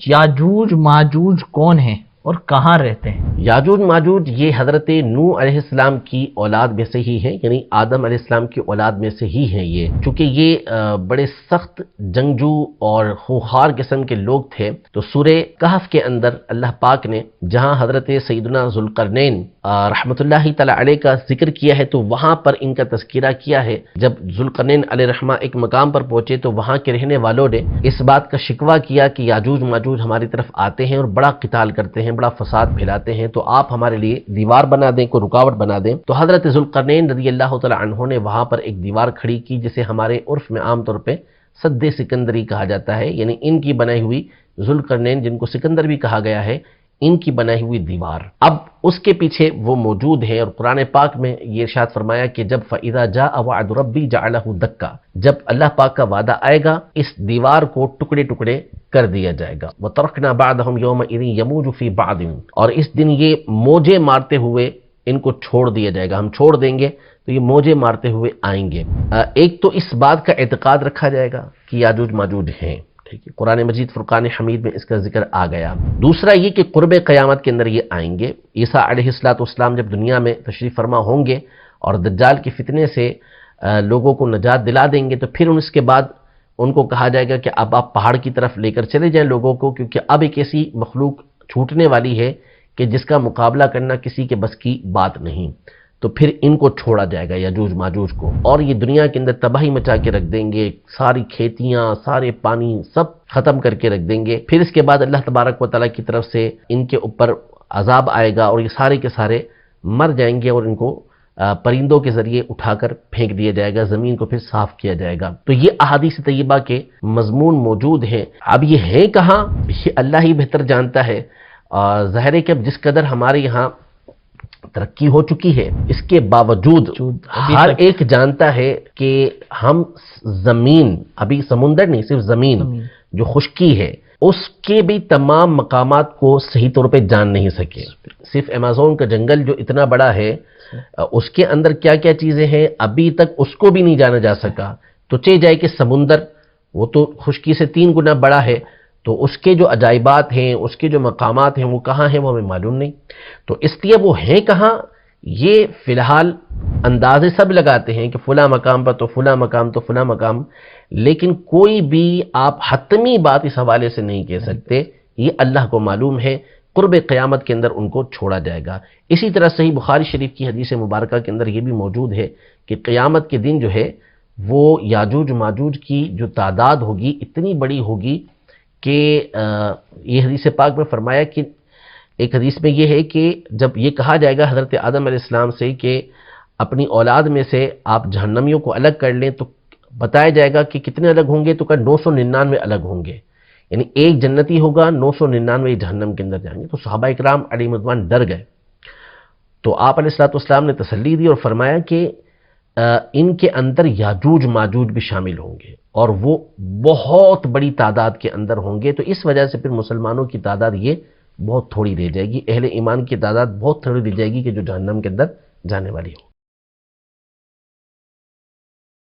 یاجوج ماجوج کون ہیں اور کہاں رہتے ہیں؟ یاجوج ماجوج یہ حضرت نوح علیہ السلام کی اولاد میں سے ہی ہیں، یعنی آدم علیہ السلام کی اولاد میں سے ہی ہیں یہ، چونکہ یہ بڑے سخت جنگجو اور خونخوار قسم کے لوگ تھے۔ تو سورہ کہف کے اندر اللہ پاک نے جہاں حضرت سیدنا ذوالقرنین رحمۃ اللہ تعالی علیہ کا ذکر کیا ہے تو وہاں پر ان کا تذکرہ کیا ہے۔ جب ذوالقرنین علیہ رحمہ ایک مقام پر پہنچے تو وہاں کے رہنے والوں نے اس بات کا شکوہ کیا کہ یاجوج ماجوج ہماری طرف آتے ہیں اور بڑا قتال کرتے ہیں، بڑا فساد پھیلاتے ہیں، تو آپ ہمارے لیے دیوار بنا دیں، کوئی رکاوٹ بنا دیں۔ تو حضرت ذوالقرنین رضی اللہ تعالی عنہ نے وہاں پر ایک دیوار کھڑی کی، جسے ہمارے عرف میں عام طور پہ سد سکندری کہا جاتا ہے، یعنی ان کی بنائی ہوئی، ذوالقرنین جن کو سکندر بھی کہا گیا ہے، ان کی بنائی ہوئی دیوار۔ اب اس کے پیچھے وہ موجود ہے، اور قرآن پاک میں یہ ارشاد فرمایا کہ جب فَإِذَا جَاءَ وَعْدُ رَبِّي جَعَلَهُ دَكَّا، جب اللہ پاک کا وعدہ آئے گا اس دیوار کو ٹکڑے ٹکڑے کر دیا جائے گا۔ وَتَرَكْنَا بَعْدَهُمْ يَوْمَئِذٍ يَمُوجُ فِي بَعْضٍ، اور اس دن یہ موجے مارتے ہوئے ان کو چھوڑ دیا جائے گا، ہم چھوڑ دیں گے تو یہ موجے مارتے ہوئے آئیں گے۔ ایک تو اس بات کا اعتقاد رکھا جائے گا کہ یاجوج ماجوج ہیں، ٹھیک ہے، قرآن مجید فرقان حمید میں اس کا ذکر آ گیا۔ دوسرا یہ کہ قرب قیامت کے اندر یہ آئیں گے۔ عیسیٰ علیہ السلام جب دنیا میں تشریف فرما ہوں گے اور دجال کے فتنے سے لوگوں کو نجات دلا دیں گے، تو پھر اس کے بعد ان کو کہا جائے گا کہ اب آپ پہاڑ کی طرف لے کر چلے جائیں لوگوں کو، کیونکہ اب ایک ایسی مخلوق چھوٹنے والی ہے کہ جس کا مقابلہ کرنا کسی کے بس کی بات نہیں۔ تو پھر ان کو چھوڑا جائے گا یاجوج ماجوج کو، اور یہ دنیا کے اندر تباہی مچا کے رکھ دیں گے، ساری کھیتیاں، سارے پانی سب ختم کر کے رکھ دیں گے۔ پھر اس کے بعد اللہ تبارک و تعالیٰ کی طرف سے ان کے اوپر عذاب آئے گا اور یہ سارے کے سارے مر جائیں گے، اور ان کو پرندوں کے ذریعے اٹھا کر پھینک دیا جائے گا، زمین کو پھر صاف کیا جائے گا۔ تو یہ احادیث طیبہ کے مضمون موجود ہیں۔ اب یہ ہے کہاں، یہ اللہ ہی بہتر جانتا ہے۔ ظاہر ہے کہ اب جس قدر ہمارے یہاں ترقی ہو چکی ہے، اس کے باوجود ہر ایک جانتا ہے کہ ہم زمین، ابھی سمندر نہیں، صرف زمین جو خشکی ہے، اس کے بھی تمام مقامات کو صحیح طور پہ جان نہیں سکے۔ صرف ایمیزون کا جنگل جو اتنا بڑا ہے، اس کے اندر کیا کیا چیزیں ہیں ابھی تک اس کو بھی نہیں جانا جا سکا۔ تو چاہے جائے کہ سمندر وہ تو خشکی سے 3 گنا بڑا ہے، تو اس کے جو عجائبات ہیں، اس کے جو مقامات ہیں وہ کہاں ہیں وہ ہمیں معلوم نہیں۔ تو اس لیے وہ ہیں کہاں، یہ فی الحال اندازے سب لگاتے ہیں کہ فلاں مقام پر تو فلاں مقام تو فلاں مقام، لیکن کوئی بھی آپ حتمی بات اس حوالے سے نہیں کہہ سکتے، یہ اللہ کو معلوم ہے۔ قرب قیامت کے اندر ان کو چھوڑا جائے گا۔ اسی طرح صحیح بخاری شریف کی حدیث مبارکہ کے اندر یہ بھی موجود ہے کہ قیامت کے دن جو ہے وہ یاجوج ماجوج کی جو تعداد ہوگی اتنی بڑی ہوگی کہ یہ حدیث پاک میں فرمایا کہ ایک حدیث میں یہ ہے کہ جب یہ کہا جائے گا حضرت آدم علیہ السلام سے کہ اپنی اولاد میں سے آپ جہنمیوں کو الگ کر لیں، تو بتایا جائے گا کہ کتنے الگ ہوں گے، تو کہ 999 الگ ہوں گے، یعنی ایک جنتی ہوگا، 999 جہنم کے اندر جائیں گے۔ تو صحابہ اکرام علیہ رضوان ڈر گئے، تو آپ علیہ السلام نے تسلی دی اور فرمایا کہ ان کے اندر یاجوج ماجوج بھی شامل ہوں گے، اور وہ بہت بڑی تعداد کے اندر ہوں گے۔ تو اس وجہ سے پھر مسلمانوں کی تعداد یہ بہت تھوڑی رہ جائے گی، اہل ایمان کی تعداد بہت تھوڑی رہ جائے گی کہ جو جہنم کے اندر جانے والی ہو۔